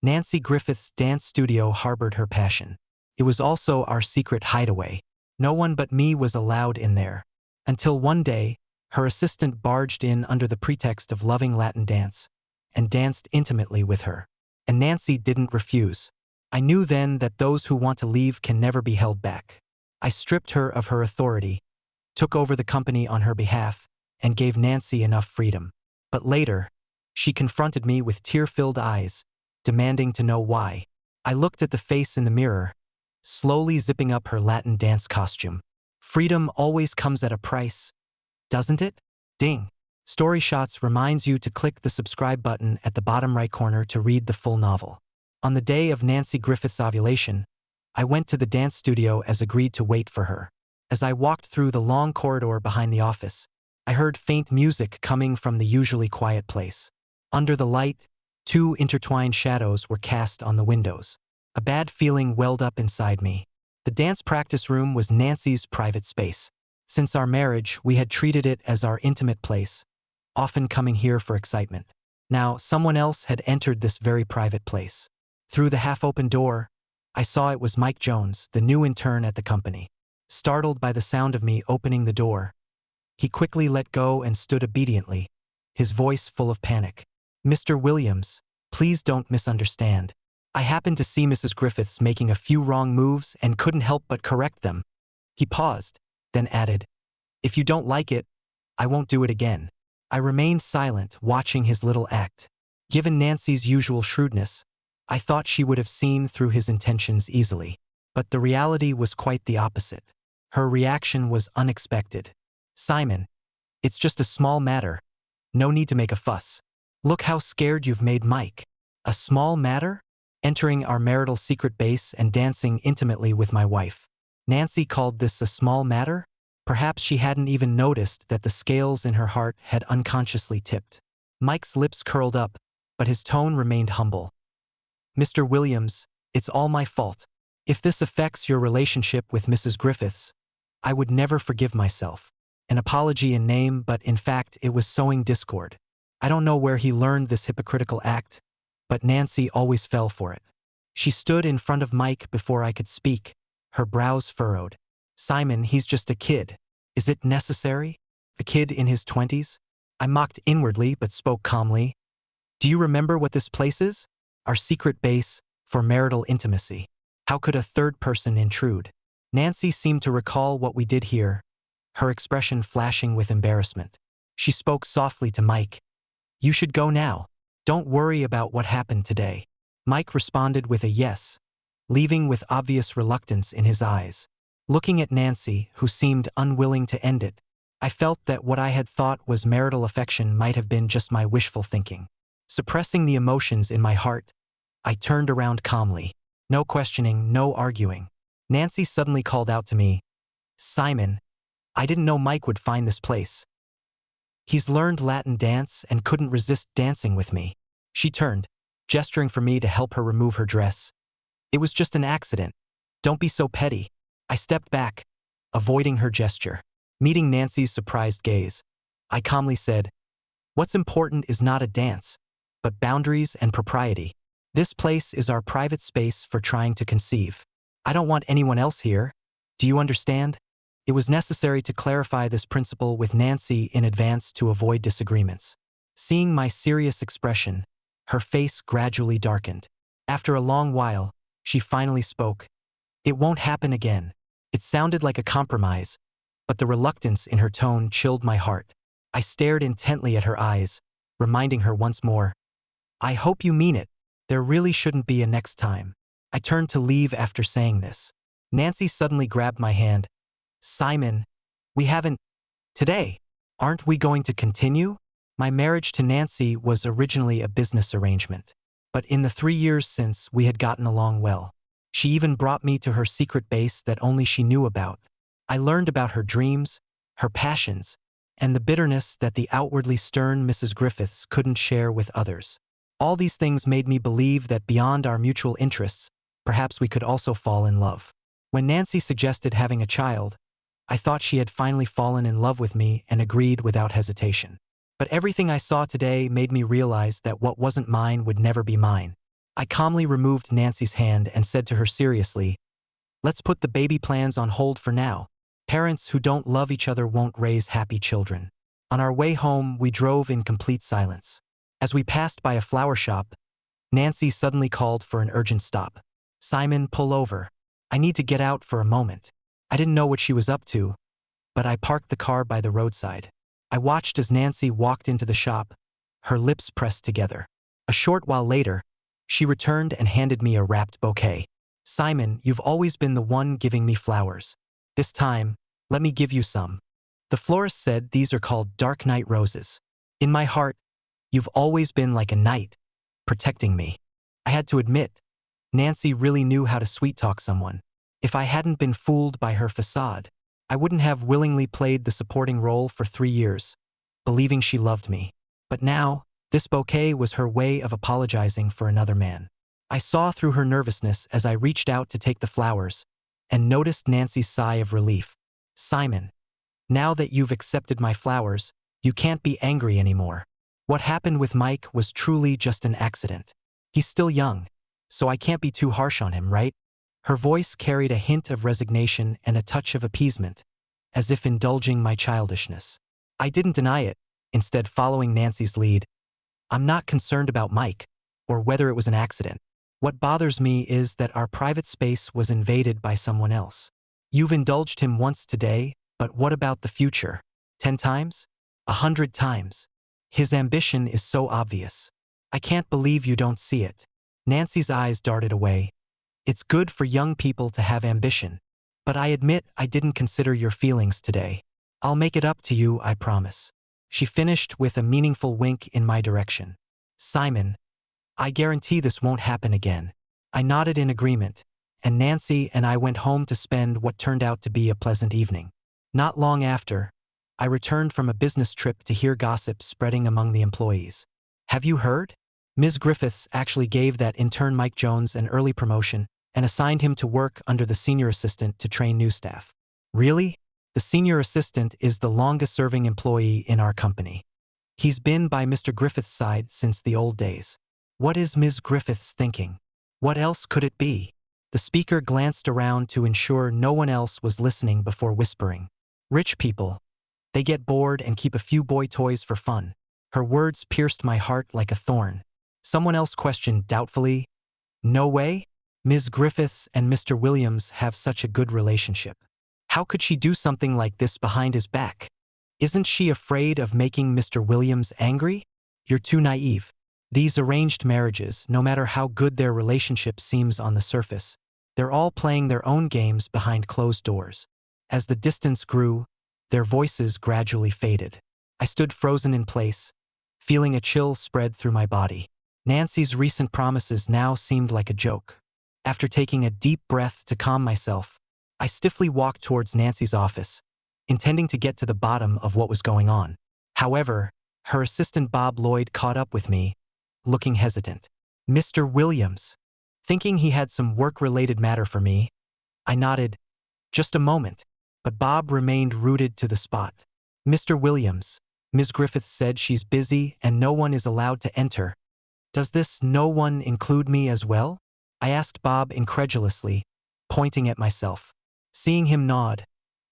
Nancy Griffiths' dance studio harbored her passion. It was also our secret hideaway. No one but me was allowed in there. Until one day, her assistant barged in under the pretext of loving Latin dance and danced intimately with her. And Nancy didn't refuse. I knew then that those who want to leave can never be held back. I stripped her of her authority, took over the company on her behalf, and gave Nancy enough freedom. But later, she confronted me with tear-filled eyes, demanding to know why. I looked at the face in the mirror, slowly zipping up her Latin dance costume. Freedom always comes at a price, doesn't it? Ding! Story Shots reminds you to click the subscribe button at the bottom right corner to read the full novel. On the day of Nancy Griffiths' ovulation, I went to the dance studio as agreed to wait for her. As I walked through the long corridor behind the office, I heard faint music coming from the usually quiet place. Under the light, two intertwined shadows were cast on the windows. A bad feeling welled up inside me. The dance practice room was Nancy's private space. Since our marriage, we had treated it as our intimate place, often coming here for excitement. Now, someone else had entered this very private place. Through the half-open door, I saw it was Mike Jones, the new intern at the company. Startled by the sound of me opening the door, he quickly let go and stood obediently, his voice full of panic. "Mr. Williams, please don't misunderstand. I happened to see Mrs. Griffiths making a few wrong moves and couldn't help but correct them." He paused, then added, "If you don't like it, I won't do it again." I remained silent, watching his little act. Given Nancy's usual shrewdness, I thought she would have seen through his intentions easily. But the reality was quite the opposite. Her reaction was unexpected. "Simon, it's just a small matter. No need to make a fuss. Look how scared you've made Mike." A small matter? Entering our marital secret base and dancing intimately with my wife. Nancy called this a small matter? Perhaps she hadn't even noticed that the scales in her heart had unconsciously tipped. Mike's lips curled up, but his tone remained humble. "Mr. Williams, it's all my fault. If this affects your relationship with Mrs. Griffiths, I would never forgive myself." An apology in name, but in fact it was sowing discord. I don't know where he learned this hypocritical act, but Nancy always fell for it. She stood in front of Mike before I could speak, her brows furrowed. "Simon, he's just a kid. Is it necessary? A kid in his 20s? I mocked inwardly but spoke calmly. "Do you remember what this place is? Our secret base for marital intimacy. How could a third person intrude?" Nancy seemed to recall what we did here, her expression flashing with embarrassment. She spoke softly to Mike. "You should go now. Don't worry about what happened today." Mike responded with a yes, leaving with obvious reluctance in his eyes. Looking at Nancy, who seemed unwilling to end it, I felt that what I had thought was marital affection might have been just my wishful thinking. Suppressing the emotions in my heart, I turned around calmly. No questioning, no arguing. Nancy suddenly called out to me, "Simon, I didn't know Mike would find this place. He's learned Latin dance and couldn't resist dancing with me." She turned, gesturing for me to help her remove her dress. "It was just an accident. Don't be so petty." I stepped back, avoiding her gesture. Meeting Nancy's surprised gaze, I calmly said, "What's important is not a dance, but boundaries and propriety. This place is our private space for trying to conceive. I don't want anyone else here. Do you understand?" It was necessary to clarify this principle with Nancy in advance to avoid disagreements. Seeing my serious expression, her face gradually darkened. After a long while, she finally spoke. "It won't happen again." It sounded like a compromise, but the reluctance in her tone chilled my heart. I stared intently at her eyes, reminding her once more, "I hope you mean it. There really shouldn't be a next time." I turned to leave after saying this. Nancy suddenly grabbed my hand. "Simon, we haven't... today. Aren't we going to continue?" My marriage to Nancy was originally a business arrangement, but in the 3 years since, we had gotten along well. She even brought me to her secret base that only she knew about. I learned about her dreams, her passions, and the bitterness that the outwardly stern Mrs. Griffiths couldn't share with others. All these things made me believe that beyond our mutual interests, perhaps we could also fall in love. When Nancy suggested having a child, I thought she had finally fallen in love with me and agreed without hesitation. But everything I saw today made me realize that what wasn't mine would never be mine. I calmly removed Nancy's hand and said to her seriously, "Let's put the baby plans on hold for now. Parents who don't love each other won't raise happy children." On our way home, we drove in complete silence. As we passed by a flower shop, Nancy suddenly called for an urgent stop. "Simon, pull over. I need to get out for a moment." I didn't know what she was up to, but I parked the car by the roadside. I watched as Nancy walked into the shop, her lips pressed together. A short while later, she returned and handed me a wrapped bouquet. "Simon, you've always been the one giving me flowers. This time, let me give you some." The florist said these are called dark night roses. In my heart, you've always been like a knight, protecting me. I had to admit, Nancy really knew how to sweet-talk someone. If I hadn't been fooled by her facade, I wouldn't have willingly played the supporting role for 3 years, believing she loved me. But now, this bouquet was her way of apologizing for another man. I saw through her nervousness as I reached out to take the flowers, and noticed Nancy's sigh of relief. "Simon, now that you've accepted my flowers, you can't be angry anymore. What happened with Mike was truly just an accident. He's still young, so I can't be too harsh on him, right?" Her voice carried a hint of resignation and a touch of appeasement, as if indulging my childishness. I didn't deny it, instead following Nancy's lead. "I'm not concerned about Mike, or whether it was an accident. What bothers me is that our private space was invaded by someone else. You've indulged him once today, but what about the future? 10 times? 100 times? His ambition is so obvious. I can't believe you don't see it." Nancy's eyes darted away. "It's good for young people to have ambition, but I admit I didn't consider your feelings today. I'll make it up to you, I promise." She finished with a meaningful wink in my direction. "Simon, I guarantee this won't happen again." I nodded in agreement, and Nancy and I went home to spend what turned out to be a pleasant evening. Not long after, I returned from a business trip to hear gossip spreading among the employees. "Have you heard? Ms. Griffiths actually gave that intern Mike Jones an early promotion and assigned him to work under the senior assistant to train new staff." "Really? The senior assistant is the longest-serving employee in our company. He's been by Mr. Griffiths' side since the old days. What is Ms. Griffiths thinking? What else could it be?" The speaker glanced around to ensure no one else was listening before whispering. "Rich people. They get bored and keep a few boy toys for fun." Her words pierced my heart like a thorn. Someone else questioned doubtfully, "No way? Ms. Griffiths and Mr. Williams have such a good relationship. How could she do something like this behind his back? Isn't she afraid of making Mr. Williams angry? You're too naive. These arranged marriages, no matter how good their relationship seems on the surface, they're all playing their own games behind closed doors." As the distance grew, their voices gradually faded. I stood frozen in place, feeling a chill spread through my body. Nancy's recent promises now seemed like a joke. After taking a deep breath to calm myself, I stiffly walked towards Nancy's office, intending to get to the bottom of what was going on. However, her assistant Bob Lloyd caught up with me, looking hesitant. "Mr. Williams." Thinking he had some work-related matter for me, I nodded, "Just a moment," but Bob remained rooted to the spot. "Mr. Williams, Ms. Griffith said she's busy and no one is allowed to enter. Does this no one include me as well?" I asked Bob incredulously, pointing at myself. Seeing him nod,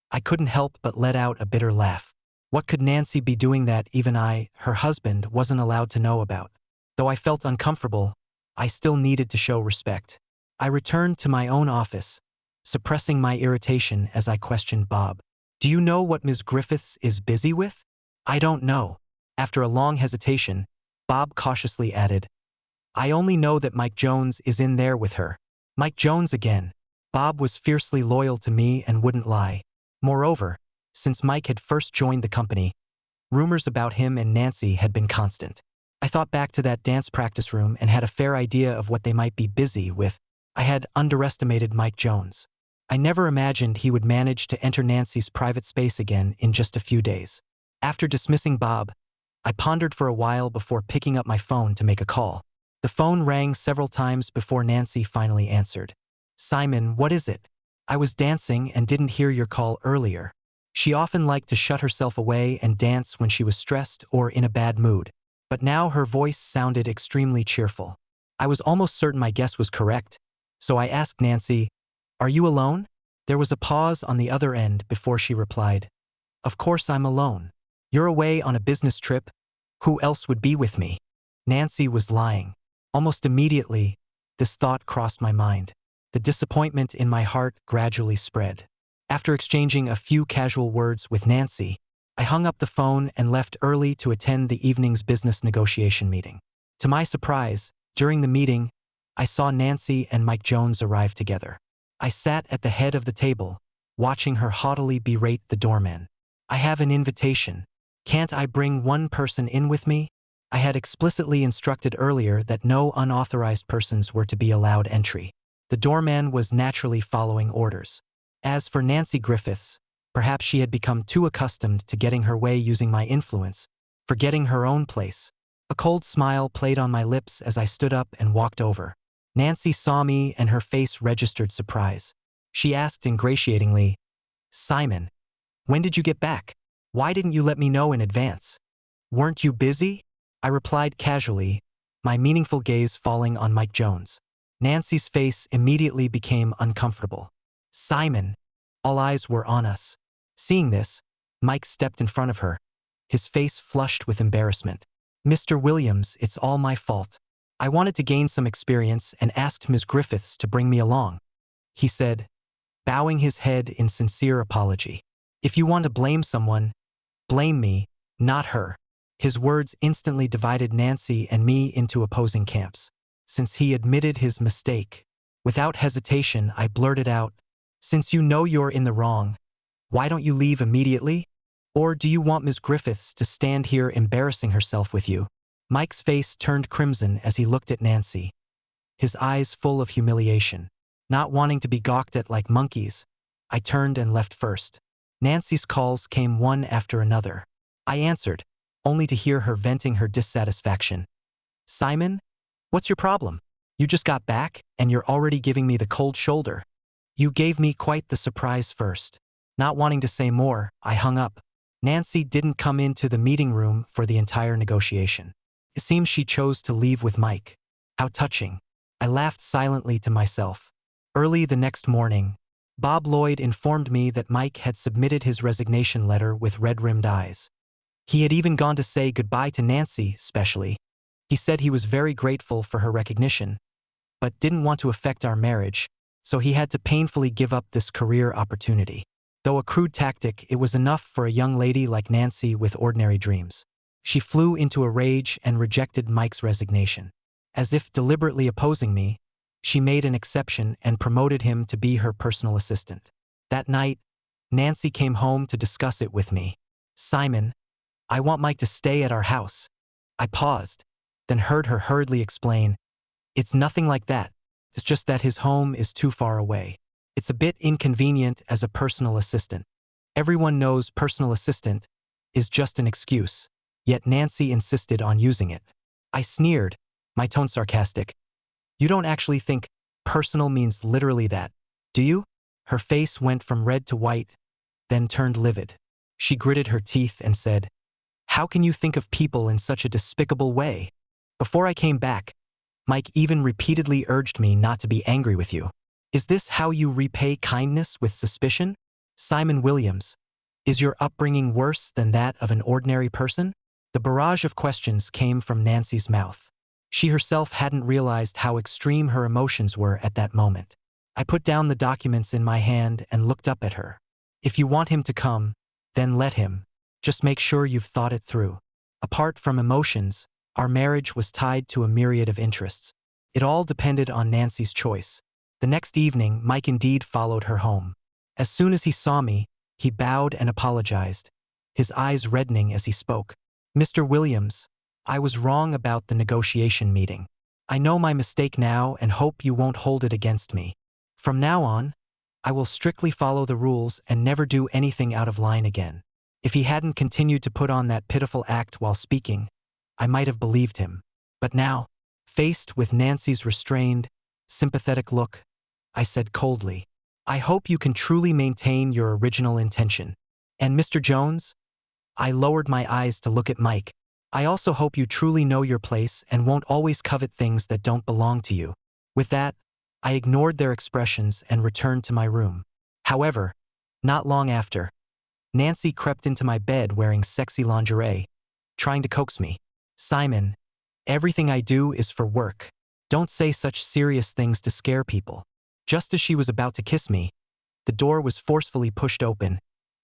I couldn't help but let out a bitter laugh. What could Nancy be doing that even I, her husband, wasn't allowed to know about? Though I felt uncomfortable, I still needed to show respect. I returned to my own office, suppressing my irritation as I questioned Bob. "Do you know what Ms. Griffiths is busy with?" "I don't know." After a long hesitation, Bob cautiously added, "I only know that Mike Jones is in there with her." Mike Jones again. Bob was fiercely loyal to me and wouldn't lie. Moreover, since Mike had first joined the company, rumors about him and Nancy had been constant. I thought back to that dance practice room and had a fair idea of what they might be busy with. I had underestimated Mike Jones. I never imagined he would manage to enter Nancy's private space again in just a few days. After dismissing Bob, I pondered for a while before picking up my phone to make a call. The phone rang several times before Nancy finally answered. "Simon, what is it? I was dancing and didn't hear your call earlier." She often liked to shut herself away and dance when she was stressed or in a bad mood, but now her voice sounded extremely cheerful. I was almost certain my guess was correct, so I asked Nancy, "Are you alone?" There was a pause on the other end before she replied, "Of course I'm alone. You're away on a business trip. Who else would be with me?" Nancy was lying. Almost immediately, this thought crossed my mind. The disappointment in my heart gradually spread. After exchanging a few casual words with Nancy, I hung up the phone and left early to attend the evening's business negotiation meeting. To my surprise, during the meeting, I saw Nancy and Mike Jones arrive together. I sat at the head of the table, watching her haughtily berate the doorman. "I have an invitation. Can't I bring one person in with me?" I had explicitly instructed earlier that no unauthorized persons were to be allowed entry. The doorman was naturally following orders. As for Nancy Griffiths, perhaps she had become too accustomed to getting her way using my influence, forgetting her own place. A cold smile played on my lips as I stood up and walked over. Nancy saw me and her face registered surprise. She asked ingratiatingly, "Simon, when did you get back? Why didn't you let me know in advance? Weren't you busy?" I replied casually, my meaningful gaze falling on Mike Jones. Nancy's face immediately became uncomfortable. "Simon!" All eyes were on us. Seeing this, Mike stepped in front of her, his face flushed with embarrassment. "Mr. Williams, it's all my fault. I wanted to gain some experience and asked Ms. Griffiths to bring me along," he said, bowing his head in sincere apology. "If you want to blame someone, blame me, not her." His words instantly divided Nancy and me into opposing camps. Since he admitted his mistake, without hesitation, I blurted out, "Since you know you're in the wrong, why don't you leave immediately? Or do you want Ms. Griffiths to stand here embarrassing herself with you?" Mike's face turned crimson as he looked at Nancy, his eyes full of humiliation. Not wanting to be gawked at like monkeys, I turned and left first. Nancy's calls came one after another. I answered, only to hear her venting her dissatisfaction. "Simon, what's your problem? You just got back, and you're already giving me the cold shoulder." "You gave me quite the surprise first." Not wanting to say more, I hung up. Nancy didn't come into the meeting room for the entire negotiation. It seems she chose to leave with Mike. How touching. I laughed silently to myself. Early the next morning, Bob Lloyd informed me that Mike had submitted his resignation letter with red-rimmed eyes. He had even gone to say goodbye to Nancy, specially. He said he was very grateful for her recognition, but didn't want to affect our marriage, so he had to painfully give up this career opportunity. Though a crude tactic, it was enough for a young lady like Nancy with ordinary dreams. She flew into a rage and rejected Mike's resignation. As if deliberately opposing me, she made an exception and promoted him to be her personal assistant. That night, Nancy came home to discuss it with me. "Simon, I want Mike to stay at our house." I paused, then heard her hurriedly explain, "It's nothing like that. It's just that his home is too far away. It's a bit inconvenient as a personal assistant." Everyone knows personal assistant is just an excuse, yet Nancy insisted on using it. I sneered, my tone sarcastic. "You don't actually think personal means literally that, do you?" Her face went from red to white, then turned livid. She gritted her teeth and said, "How can you think of people in such a despicable way? Before I came back, Mike even repeatedly urged me not to be angry with you. Is this how you repay kindness with suspicion? Simon Williams, is your upbringing worse than that of an ordinary person?" The barrage of questions came from Nancy's mouth. She herself hadn't realized how extreme her emotions were at that moment. I put down the documents in my hand and looked up at her. "If you want him to come, then let him. Just make sure you've thought it through." Apart from emotions, our marriage was tied to a myriad of interests. It all depended on Nancy's choice. The next evening, Mike indeed followed her home. As soon as he saw me, he bowed and apologized, his eyes reddening as he spoke. "Mr. Williams, I was wrong about the negotiation meeting. I know my mistake now and hope you won't hold it against me. From now on, I will strictly follow the rules and never do anything out of line again." If he hadn't continued to put on that pitiful act while speaking, I might have believed him. But now, faced with Nancy's restrained, sympathetic look, I said coldly, "I hope you can truly maintain your original intention. And Mr. Jones?" I lowered my eyes to look at Mike, I also hope you truly know your place and won't always covet things that don't belong to you. With that, I ignored their expressions and returned to my room. However, not long after, Nancy crept into my bed wearing sexy lingerie, trying to coax me. Simon, everything I do is for work. Don't say such serious things to scare people. Just as she was about to kiss me, the door was forcefully pushed open,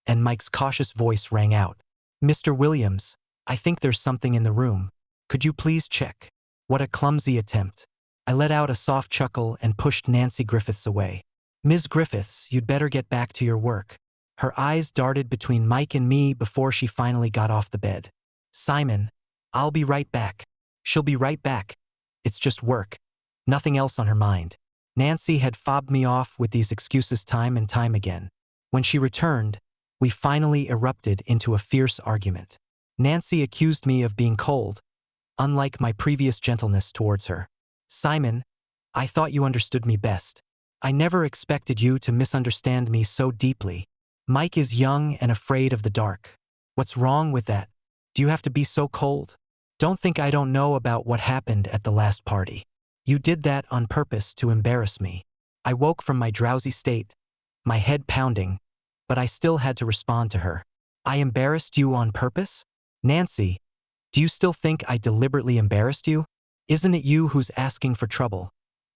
and Mike's cautious voice rang out. Mr. Williams, I think there's something in the room. Could you please check? What a clumsy attempt. I let out a soft chuckle and pushed Nancy Griffiths away. Ms. Griffiths, you'd better get back to your work. Her eyes darted between Mike and me before she finally got off the bed. Simon, I'll be right back. She'll be right back. It's just work. Nothing else on her mind. Nancy had fobbed me off with these excuses time and time again. When she returned, we finally erupted into a fierce argument. Nancy accused me of being cold, unlike my previous gentleness towards her. Simon, I thought you understood me best. I never expected you to misunderstand me so deeply. Mike is young and afraid of the dark. What's wrong with that? Do you have to be so cold? Don't think I don't know about what happened at the last party. You did that on purpose to embarrass me. I woke from my drowsy state, my head pounding, but I still had to respond to her. I embarrassed you on purpose? Nancy, do you still think I deliberately embarrassed you? Isn't it you who's asking for trouble?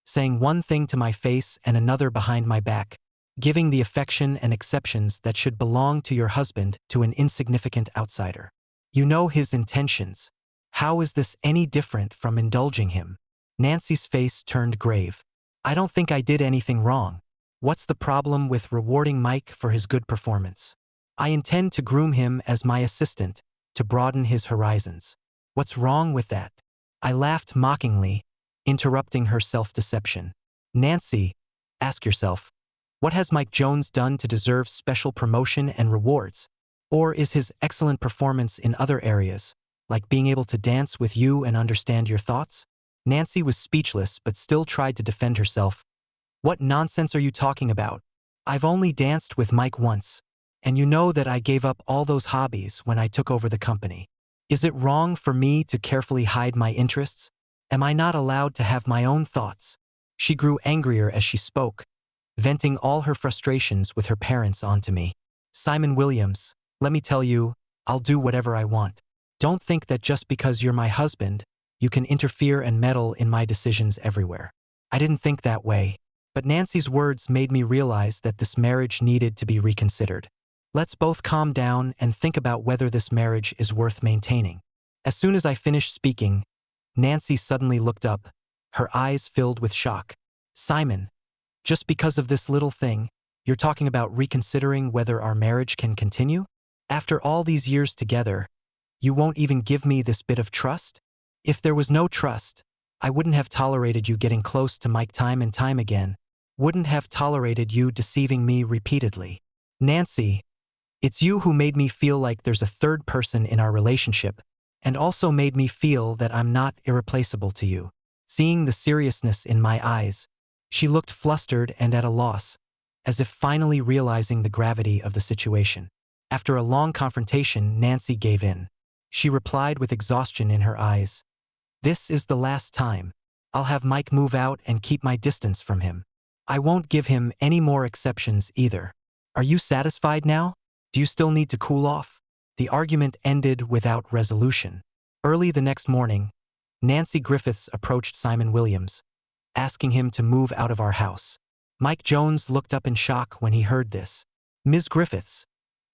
Saying one thing to my face and another behind my back, giving the affection and exceptions that should belong to your husband to an insignificant outsider. You know his intentions. How is this any different from indulging him? Nancy's face turned grave. I don't think I did anything wrong. What's the problem with rewarding Mike for his good performance? I intend to groom him as my assistant, to broaden his horizons. What's wrong with that? I laughed mockingly, interrupting her self-deception. Nancy, ask yourself, what has Mike Jones done to deserve special promotion and rewards? Or is his excellent performance in other areas, like being able to dance with you and understand your thoughts? Nancy was speechless but still tried to defend herself. What nonsense are you talking about? I've only danced with Mike once, and you know that I gave up all those hobbies when I took over the company. Is it wrong for me to carefully hide my interests? Am I not allowed to have my own thoughts? She grew angrier as she spoke, venting all her frustrations with her parents onto me. Simon Williams, let me tell you, I'll do whatever I want. Don't think that just because you're my husband, you can interfere and meddle in my decisions everywhere. I didn't think that way, but Nancy's words made me realize that this marriage needed to be reconsidered. Let's both calm down and think about whether this marriage is worth maintaining. As soon as I finished speaking, Nancy suddenly looked up, her eyes filled with shock. Simon, just because of this little thing, you're talking about reconsidering whether our marriage can continue? After all these years together, you won't even give me this bit of trust? If there was no trust, I wouldn't have tolerated you getting close to Mike time and time again, wouldn't have tolerated you deceiving me repeatedly. Nancy, it's you who made me feel like there's a third person in our relationship, and also made me feel that I'm not irreplaceable to you. Seeing the seriousness in my eyes, she looked flustered and at a loss, as if finally realizing the gravity of the situation. After a long confrontation, Nancy gave in. She replied with exhaustion in her eyes. This is the last time. I'll have Mike move out and keep my distance from him. I won't give him any more exceptions either. Are you satisfied now? Do you still need to cool off? The argument ended without resolution. Early the next morning, Nancy Griffiths approached Simon Williams, asking him to move out of our house. Mike Jones looked up in shock when he heard this. Ms. Griffiths,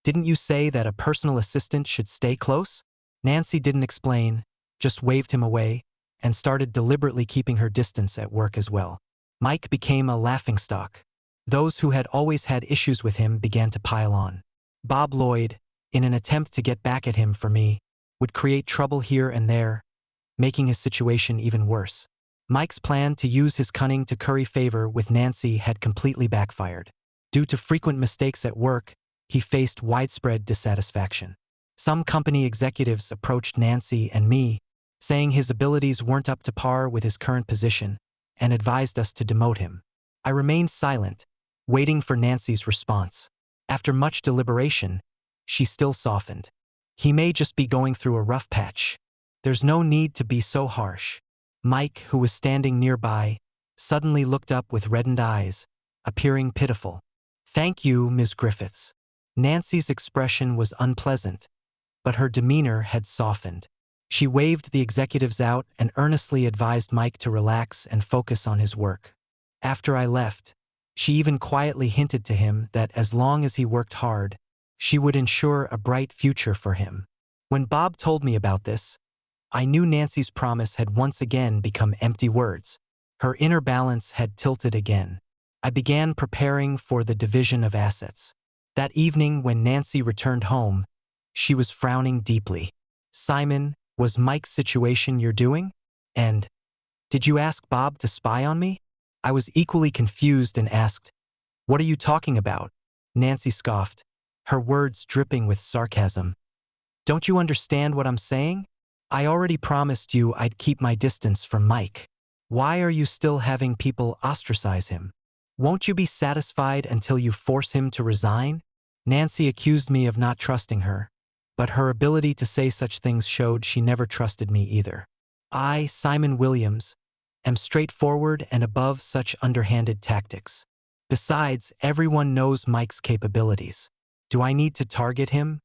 didn't you say that a personal assistant should stay close? Nancy didn't explain, just waved him away, and started deliberately keeping her distance at work as well. Mike became a laughingstock. Those who had always had issues with him began to pile on. Bob Lloyd, in an attempt to get back at him for me, would create trouble here and there, making his situation even worse. Mike's plan to use his cunning to curry favor with Nancy had completely backfired. Due to frequent mistakes at work, he faced widespread dissatisfaction. Some company executives approached Nancy and me, saying his abilities weren't up to par with his current position, and advised us to demote him. I remained silent, waiting for Nancy's response. After much deliberation, she still softened. He may just be going through a rough patch. There's no need to be so harsh. Mike, who was standing nearby, suddenly looked up with reddened eyes, appearing pitiful. Thank you, Ms. Griffiths. Nancy's expression was unpleasant, but her demeanor had softened. She waved the executives out and earnestly advised Mike to relax and focus on his work. After I left, she even quietly hinted to him that as long as he worked hard, she would ensure a bright future for him. When Bob told me about this, I knew Nancy's promise had once again become empty words. Her inner balance had tilted again. I began preparing for the division of assets. That evening when Nancy returned home, she was frowning deeply. Simon, was Mike's situation your doing? And, did you ask Bob to spy on me? I was equally confused and asked, what are you talking about? Nancy scoffed, her words dripping with sarcasm. Don't you understand what I'm saying? I already promised you I'd keep my distance from Mike. Why are you still having people ostracize him? Won't you be satisfied until you force him to resign? Nancy accused me of not trusting her, but her ability to say such things showed she never trusted me either. I, Simon Williams, am straightforward and above such underhanded tactics. Besides, everyone knows Mike's capabilities. Do I need to target him?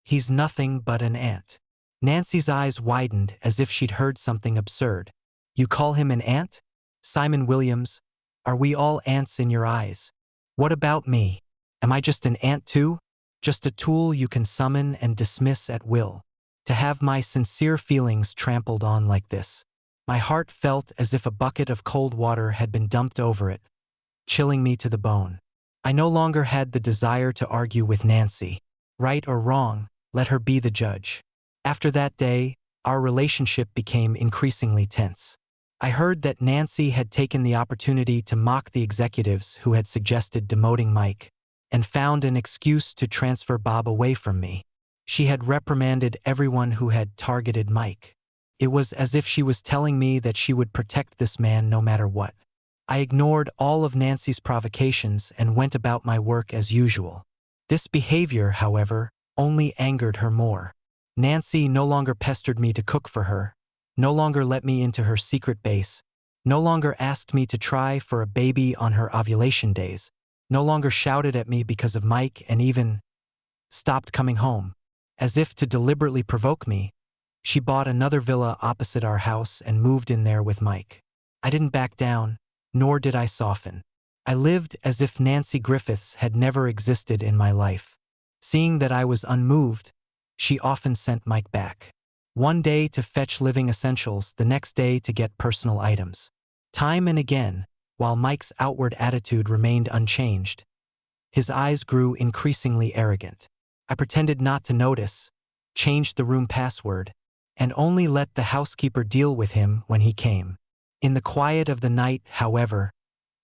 He's nothing but an ant. Nancy's eyes widened as if she'd heard something absurd. You call him an ant? Simon Williams, are we all ants in your eyes? What about me? Am I just an ant too? Just a tool you can summon and dismiss at will? To have my sincere feelings trampled on like this. My heart felt as if a bucket of cold water had been dumped over it, chilling me to the bone. I no longer had the desire to argue with Nancy. Right or wrong, let her be the judge. After that day, our relationship became increasingly tense. I heard that Nancy had taken the opportunity to mock the executives who had suggested demoting Mike, and found an excuse to transfer Bob away from me. She had reprimanded everyone who had targeted Mike. It was as if she was telling me that she would protect this man no matter what. I ignored all of Nancy's provocations and went about my work as usual. This behavior, however, only angered her more. Nancy no longer pestered me to cook for her, no longer let me into her secret base, no longer asked me to try for a baby on her ovulation days, no longer shouted at me because of Mike, and even stopped coming home. As if to deliberately provoke me, she bought another villa opposite our house and moved in there with Mike. I didn't back down, nor did I soften. I lived as if Nancy Griffiths had never existed in my life. Seeing that I was unmoved, she often sent Mike back. One day to fetch living essentials, the next day to get personal items. Time and again, while Mike's outward attitude remained unchanged, his eyes grew increasingly arrogant. I pretended not to notice, changed the room password, and only let the housekeeper deal with him when he came. In the quiet of the night, however,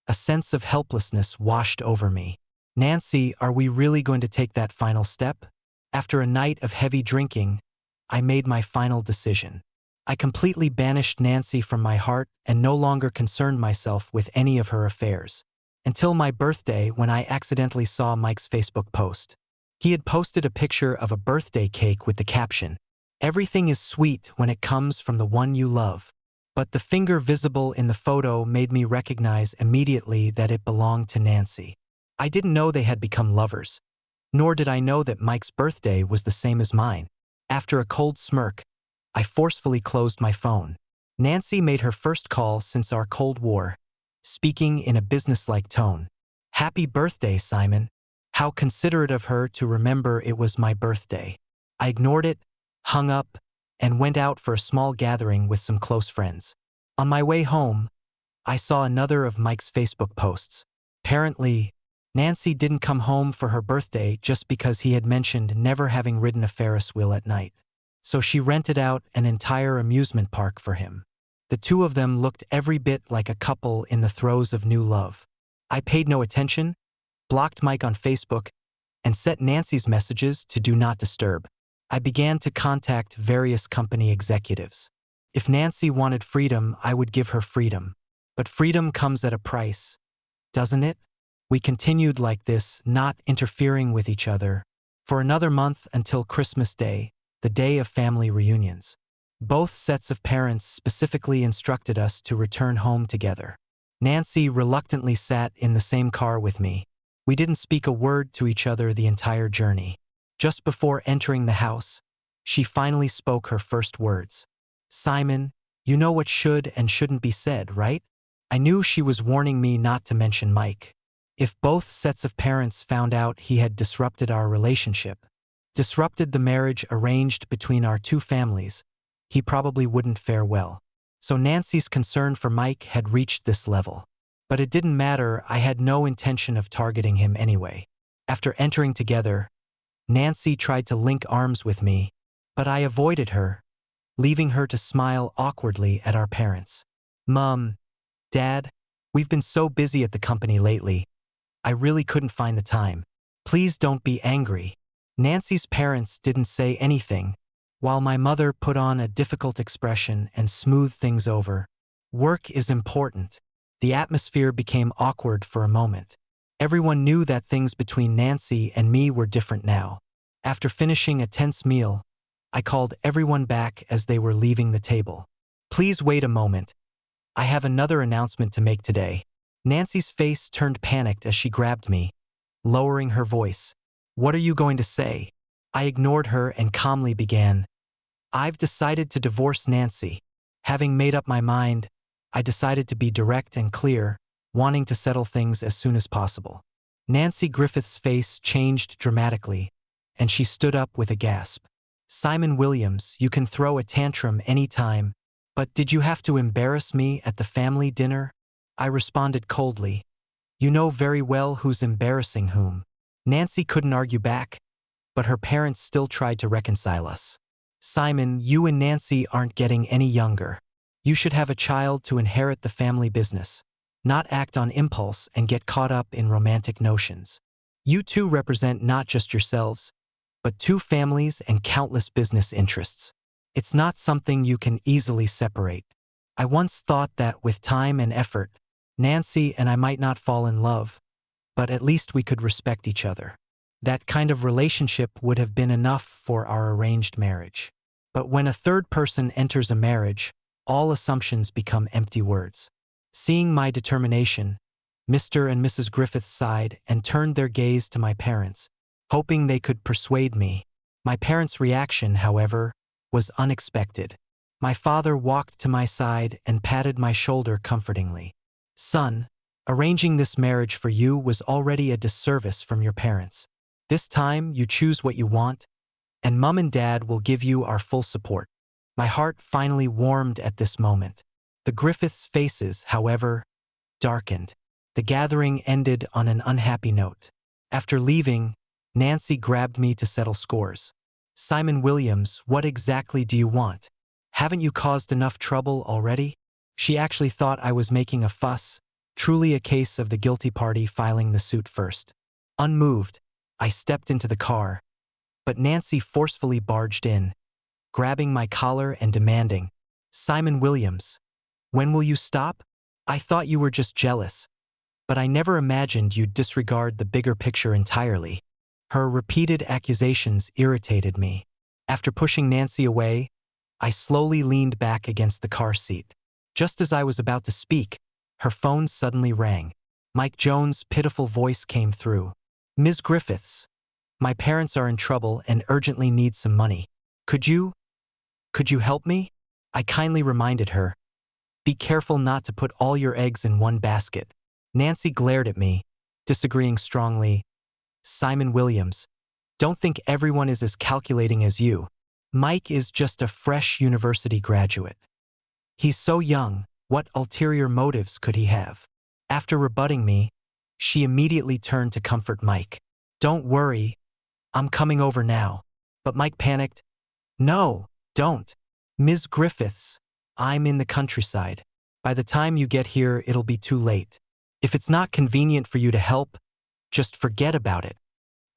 a sense of helplessness washed over me. Nancy, are we really going to take that final step? After a night of heavy drinking, I made my final decision. I completely banished Nancy from my heart and no longer concerned myself with any of her affairs. Until my birthday, when I accidentally saw Mike's Facebook post. He had posted a picture of a birthday cake with the caption, "Everything is sweet when it comes from the one you love." But the finger visible in the photo made me recognize immediately that it belonged to Nancy. I didn't know they had become lovers, nor did I know that Mike's birthday was the same as mine. After a cold smirk, I forcefully closed my phone. Nancy made her first call since our Cold War, speaking in a businesslike tone. "Happy birthday, Simon. How considerate of her to remember it was my birthday." I ignored it, hung up, and went out for a small gathering with some close friends. On my way home, I saw another of Mike's Facebook posts. Apparently, Nancy didn't come home for her birthday just because he had mentioned never having ridden a Ferris wheel at night. So she rented out an entire amusement park for him. The two of them looked every bit like a couple in the throes of new love. I paid no attention, blocked Mike on Facebook, and set Nancy's messages to Do Not Disturb. I began to contact various company executives. If Nancy wanted freedom, I would give her freedom. But freedom comes at a price, doesn't it? We continued like this, not interfering with each other, for another month until Christmas Day, the day of family reunions. Both sets of parents specifically instructed us to return home together. Nancy reluctantly sat in the same car with me. We didn't speak a word to each other the entire journey. Just before entering the house, she finally spoke her first words. "Simon, you know what should and shouldn't be said, right?" I knew she was warning me not to mention Mike. If both sets of parents found out he had disrupted our relationship, disrupted the marriage arranged between our two families, he probably wouldn't fare well. So Nancy's concern for Mike had reached this level. But it didn't matter, I had no intention of targeting him anyway. After entering together, Nancy tried to link arms with me, but I avoided her, leaving her to smile awkwardly at our parents. "Mom, Dad, we've been so busy at the company lately. I really couldn't find the time. Please don't be angry." Nancy's parents didn't say anything, while my mother put on a difficult expression and smoothed things over. Work is important. The atmosphere became awkward for a moment. Everyone knew that things between Nancy and me were different now. After finishing a tense meal, I called everyone back as they were leaving the table. "Please wait a moment. I have another announcement to make today." Nancy's face turned panicked as she grabbed me, lowering her voice. "What are you going to say?" I ignored her and calmly began. "I've decided to divorce Nancy. Having made up my mind, I decided to be direct and clear, wanting to settle things as soon as possible." Nancy Griffiths' face changed dramatically, and she stood up with a gasp. "Simon Williams, you can throw a tantrum any time, but did you have to embarrass me at the family dinner?" I responded coldly. "You know very well who's embarrassing whom." Nancy couldn't argue back, but her parents still tried to reconcile us. "Simon, you and Nancy aren't getting any younger. You should have a child to inherit the family business, not act on impulse and get caught up in romantic notions. You two represent not just yourselves, but two families and countless business interests. It's not something you can easily separate. I once thought that with time and effort, Nancy and I might not fall in love, but at least we could respect each other. That kind of relationship would have been enough for our arranged marriage. But when a third person enters a marriage, all assumptions become empty words." Seeing my determination, Mr. and Mrs. Griffith sighed and turned their gaze to my parents, hoping they could persuade me. My parents' reaction, however, was unexpected. My father walked to my side and patted my shoulder comfortingly. "Son, arranging this marriage for you was already a disservice from your parents. This time you choose what you want, and Mom and Dad will give you our full support." My heart finally warmed at this moment. The Griffiths' faces, however, darkened. The gathering ended on an unhappy note. After leaving, Nancy grabbed me to settle scores. "Simon Williams, what exactly do you want? Haven't you caused enough trouble already?" She actually thought I was making a fuss, truly a case of the guilty party filing the suit first. Unmoved, I stepped into the car, but Nancy forcefully barged in, grabbing my collar and demanding, "Simon Williams, when will you stop? I thought you were just jealous, but I never imagined you'd disregard the bigger picture entirely." Her repeated accusations irritated me. After pushing Nancy away, I slowly leaned back against the car seat. Just as I was about to speak, her phone suddenly rang. Mike Jones' pitiful voice came through. "Ms. Griffiths, my parents are in trouble and urgently need some money. Could you help me?" I kindly reminded her. "Be careful not to put all your eggs in one basket." Nancy glared at me, disagreeing strongly. "Simon Williams, don't think everyone is as calculating as you. Mike is just a fresh university graduate. He's so young, what ulterior motives could he have?" After rebutting me, she immediately turned to comfort Mike. "Don't worry, I'm coming over now." But Mike panicked. "No, don't. Ms. Griffiths, I'm in the countryside. By the time you get here, it'll be too late. If it's not convenient for you to help, just forget about it."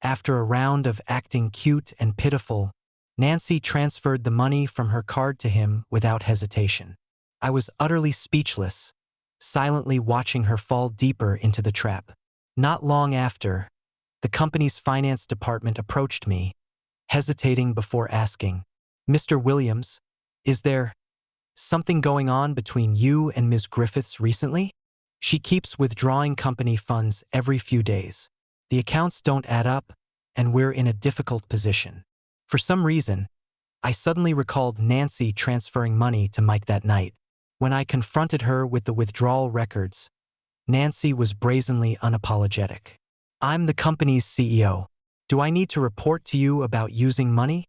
After a round of acting cute and pitiful, Nancy transferred the money from her card to him without hesitation. I was utterly speechless, silently watching her fall deeper into the trap. Not long after, the company's finance department approached me, hesitating before asking, "Mr. Williams, Is there something going on between you and Ms. Griffiths recently? She keeps withdrawing company funds every few days. The accounts don't add up, and we're in a difficult position. For some reason, I suddenly recalled Nancy transferring money to Mike that night. When I confronted her with the withdrawal records, Nancy was brazenly unapologetic. I'm the company's CEO. Do I need to report to you about using money?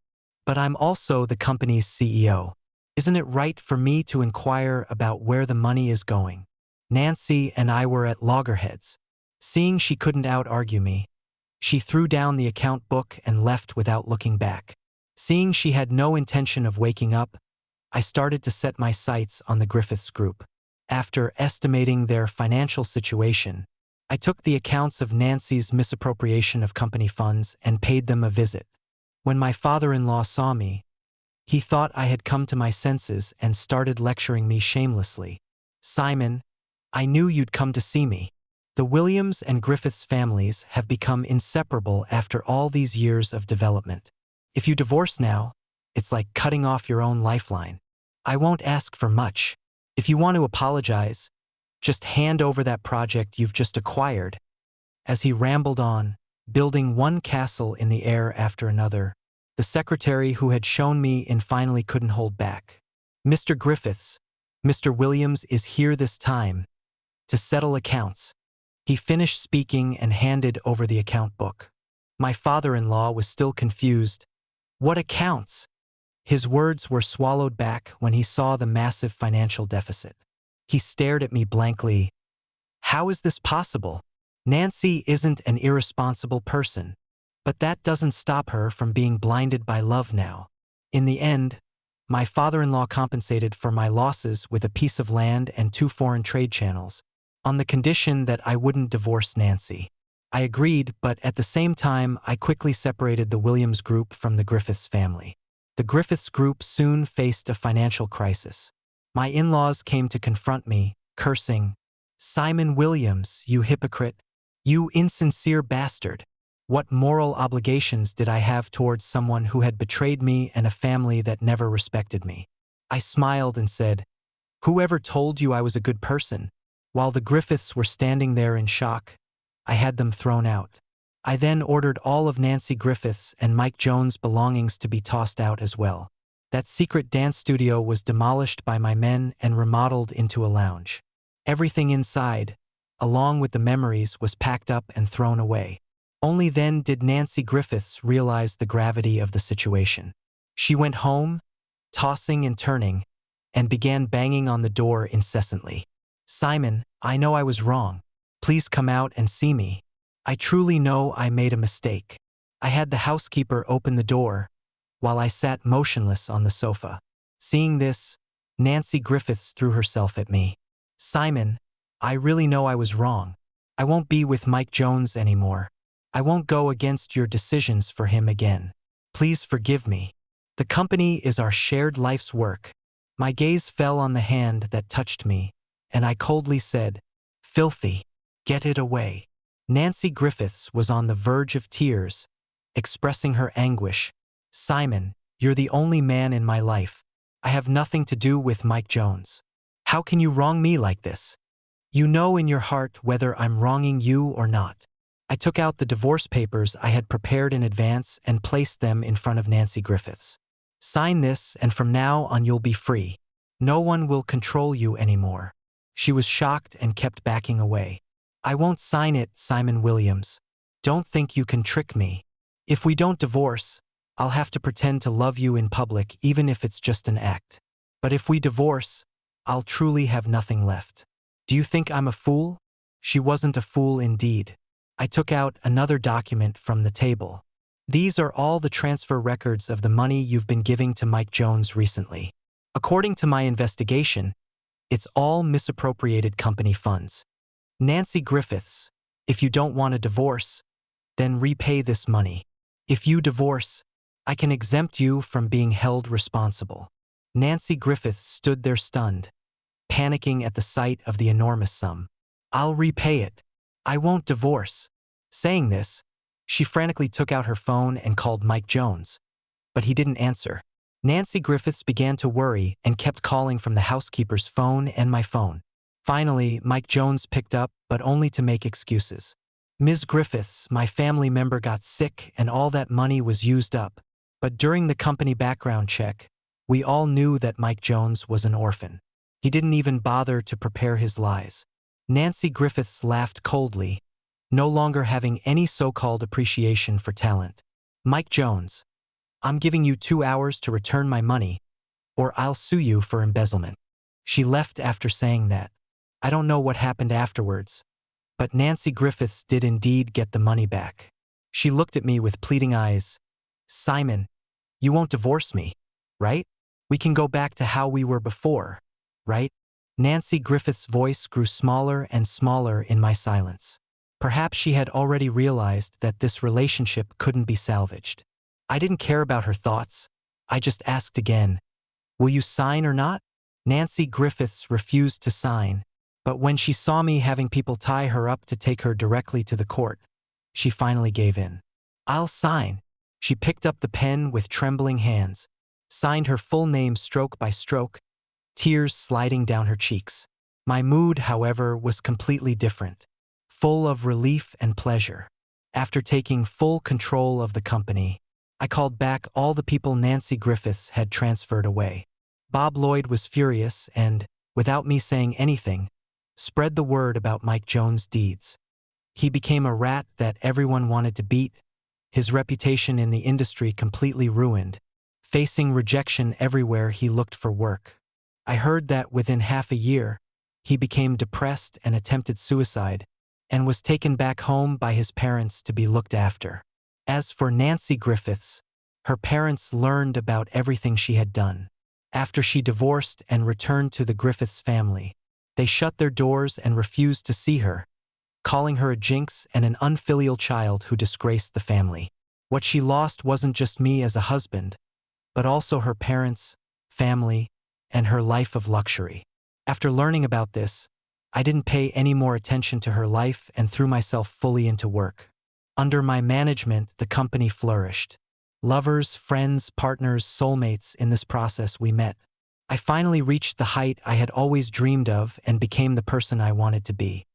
But I'm also the company's CEO. Isn't it right for me to inquire about where the money is going? Nancy and I were at loggerheads. Seeing she couldn't out-argue me, she threw down the account book and left without looking back. Seeing she had no intention of waking up, I started to set my sights on the Griffiths group. After estimating their financial situation, I took the accounts of Nancy's misappropriation of company funds and paid them a visit. When my father-in-law saw me, he thought I had come to my senses and started lecturing me shamelessly. Simon, I knew you'd come to see me. The Williams and Griffiths families have become inseparable after all these years of development. If you divorce now, it's like cutting off your own lifeline. I won't ask for much. If you want to apologize, just hand over that project you've just acquired. As he rambled on, building one castle in the air after another, the secretary who had shown me in finally couldn't hold back. Mr. Griffiths, Mr. Williams is here this time to settle accounts. He finished speaking and handed over the account book. My father-in-law was still confused. What accounts? His words were swallowed back when he saw the massive financial deficit. He stared at me blankly. How is this possible? Nancy isn't an irresponsible person, but that doesn't stop her from being blinded by love now. In the end, my father-in-law compensated for my losses with a piece of land and 2 foreign trade channels, on the condition that I wouldn't divorce Nancy. I agreed, but at the same time, I quickly separated the Williams group from the Griffiths family. The Griffiths group soon faced a financial crisis. My in-laws came to confront me, cursing, "Simon Williams, you hypocrite, you insincere bastard. What moral obligations did I have towards someone who had betrayed me and a family that never respected me?" I smiled and said, "Whoever told you I was a good person?" While the Griffiths were standing there in shock, I had them thrown out. I then ordered all of Nancy Griffiths and Mike Jones' belongings to be tossed out as well. That secret dance studio was demolished by my men and remodeled into a lounge. Everything inside, along with the memories, was packed up and thrown away. Only then did Nancy Griffiths realize the gravity of the situation. She went home, tossing and turning, and began banging on the door incessantly. "Simon, I know I was wrong. Please come out and see me. I truly know I made a mistake." I had the housekeeper open the door, while I sat motionless on the sofa. Seeing this, Nancy Griffiths threw herself at me. "Simon, I really know I was wrong. I won't be with Mike Jones anymore. I won't go against your decisions for him again. Please forgive me. The company is our shared life's work." My gaze fell on the hand that touched me, and I coldly said, "Filthy, get it away." Nancy Griffiths was on the verge of tears, expressing her anguish. "Simon, you're the only man in my life. I have nothing to do with Mike Jones. How can you wrong me like this? You know in your heart whether I'm wronging you or not." I took out the divorce papers I had prepared in advance and placed them in front of Nancy Griffiths. "Sign this, and from now on you'll be free. No one will control you anymore." She was shocked and kept backing away. "I won't sign it, Simon Williams. Don't think you can trick me. If we don't divorce, I'll have to pretend to love you in public even if it's just an act. But if we divorce, I'll truly have nothing left. Do you think I'm a fool?" She wasn't a fool indeed. I took out another document from the table. "These are all the transfer records of the money you've been giving to Mike Jones recently. According to my investigation, it's all misappropriated company funds. Nancy Griffiths, if you don't want a divorce, then repay this money. If you divorce, I can exempt you from being held responsible." Nancy Griffiths stood there stunned, panicking at the sight of the enormous sum. "I'll repay it. I won't divorce." Saying this, she frantically took out her phone and called Mike Jones, but he didn't answer. Nancy Griffiths began to worry and kept calling from the housekeeper's phone and my phone. Finally, Mike Jones picked up, but only to make excuses. Ms. Griffiths, my family member got sick and all that money was used up. But during the company background check, we all knew that Mike Jones was an orphan. He didn't even bother to prepare his lies. Nancy Griffiths laughed coldly, no longer having any so-called appreciation for talent. Mike Jones, I'm giving you 2 hours to return my money, or I'll sue you for embezzlement. She left after saying that. I don't know what happened afterwards, but Nancy Griffiths did indeed get the money back. She looked at me with pleading eyes. Simon, you won't divorce me, right? We can go back to how we were before, right? Nancy Griffiths' voice grew smaller and smaller in my silence. Perhaps she had already realized that this relationship couldn't be salvaged. I didn't care about her thoughts. I just asked again, will you sign or not? Nancy Griffiths refused to sign, but when she saw me having people tie her up to take her directly to the court, she finally gave in. I'll sign. She picked up the pen with trembling hands, signed her full name stroke by stroke, tears sliding down her cheeks. My mood, however, was completely different, full of relief and pleasure. After taking full control of the company, I called back all the people Nancy Griffiths had transferred away. Bob Lloyd was furious and, without me saying anything, spread the word about Mike Jones' deeds. He became a rat that everyone wanted to beat, his reputation in the industry completely ruined, facing rejection everywhere he looked for work. I heard that within half a year, he became depressed and attempted suicide, and was taken back home by his parents to be looked after. As for Nancy Griffiths, her parents learned about everything she had done. After she divorced and returned to the Griffiths family, they shut their doors and refused to see her, calling her a jinx and an unfilial child who disgraced the family. What she lost wasn't just me as a husband, but also her parents, family, and her life of luxury. After learning about this, I didn't pay any more attention to her life and threw myself fully into work. Under my management, the company flourished. Lovers, friends, partners, soulmates, in this process we met. I finally reached the height I had always dreamed of and became the person I wanted to be.